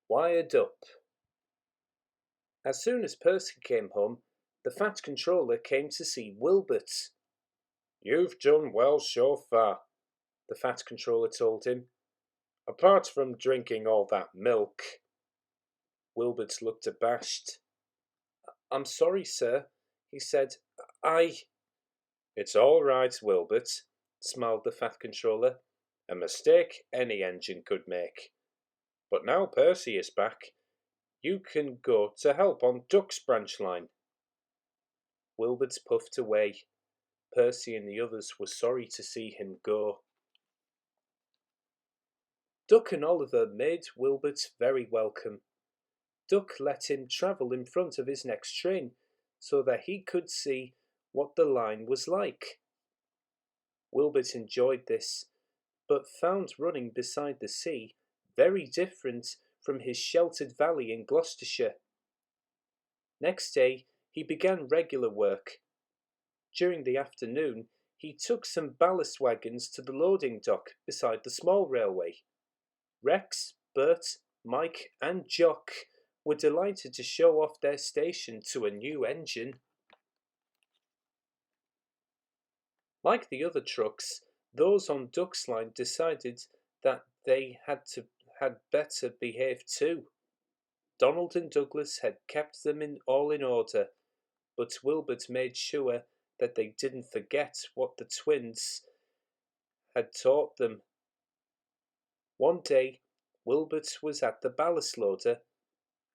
Wired up. As soon as Percy came home, the Fat Controller came to see Wilbert. "You've done well so far," the Fat Controller told him, "apart from drinking all that milk." Wilbert looked abashed. "I'm sorry, sir," he said. It's all right, Wilbert," smiled the Fat Controller. "A mistake any engine could make. But now Percy is back, you can go to help on Duck's branch line." Wilbert puffed away. Percy and the others were sorry to see him go. Duck and Oliver made Wilbert very welcome. Duck let him travel in front of his next train so that he could see what the line was like. Wilbert enjoyed this, but found running beside the sea very different from his sheltered valley in Gloucestershire. Next day he began regular work. During the afternoon he took some ballast wagons to the loading dock beside the small railway. Rex, Bert, Mike and Jock were delighted to show off their station to a new engine. Like the other trucks, those on Duck's line decided that they had better behave too. Donald and Douglas had kept them all in order, but Wilbert made sure that they didn't forget what the twins had taught them. One day, Wilbert was at the ballast loader.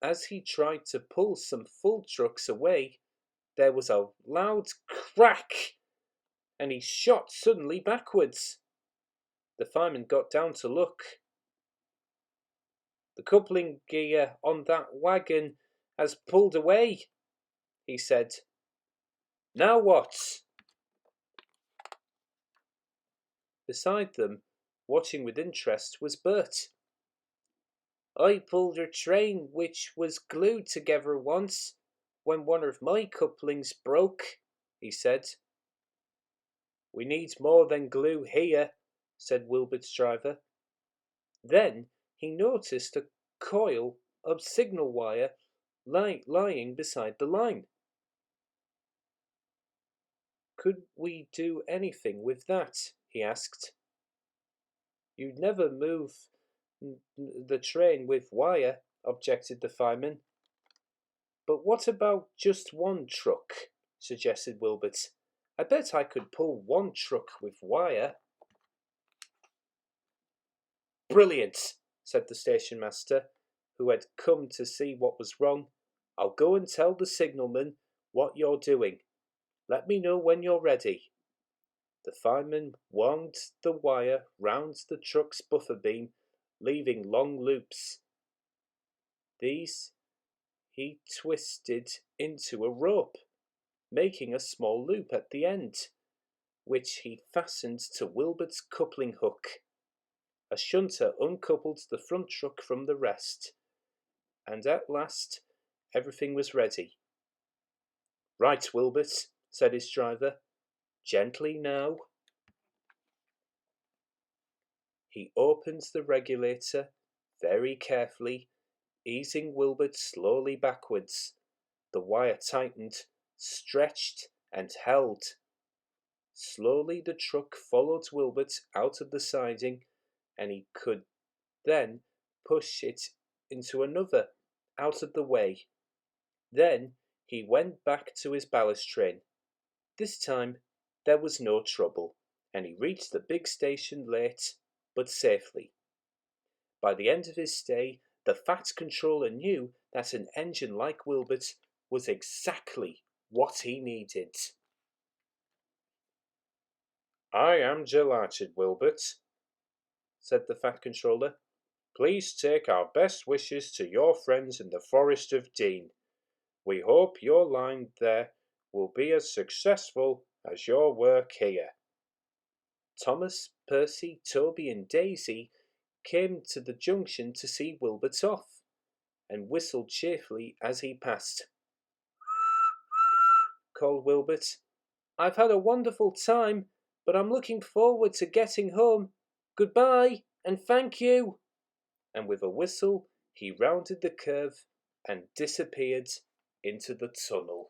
As he tried to pull some full trucks away, there was a loud crack, and he shot suddenly backwards. The fireman got down to look. "The coupling gear on that wagon has pulled away," he said. "Now what?" Beside them, watching with interest, was Bert. "I pulled a train which was glued together once, when one of my couplings broke," he said. "We need more than glue here," said Wilbert's driver. Then he noticed a coil of signal wire lying beside the line. "Could we do anything with that?" he asked. "You'd never move the train with wire," objected the fireman. "But what about just one truck?" suggested Wilbert. "I bet I could pull one truck with wire." "Brilliant," said the station master, who had come to see what was wrong. "I'll go and tell the signalman what you're doing. Let me know when you're ready." The fireman wound the wire round the truck's buffer beam, leaving long loops. These he twisted into a rope, making a small loop at the end, which he fastened to Wilbert's coupling hook. A shunter uncoupled the front truck from the rest, and at last everything was ready. "Right, Wilbert," said his driver. "Gently now." He opened the regulator very carefully, easing Wilbert slowly backwards. The wire tightened, stretched, and held. Slowly the truck followed Wilbert out of the siding, and he could then push it into another out of the way. Then he went back to his ballast train. This time there was no trouble, and he reached the big station late, but safely. By the end of his stay, the Fat Controller knew that an engine like Wilbert was exactly what he needed. "I am delighted, Wilbert," said the Fat Controller. "Please take our best wishes to your friends in the Forest of Dean. We hope your line there will be as successful as your work here." Thomas, Percy, Toby and Daisy came to the junction to see Wilbert off, and whistled cheerfully as he passed. called Wilbert. "I've had a wonderful time, but I'm looking forward to getting home. Goodbye, and thank you." And with a whistle, he rounded the curve and disappeared into the tunnel.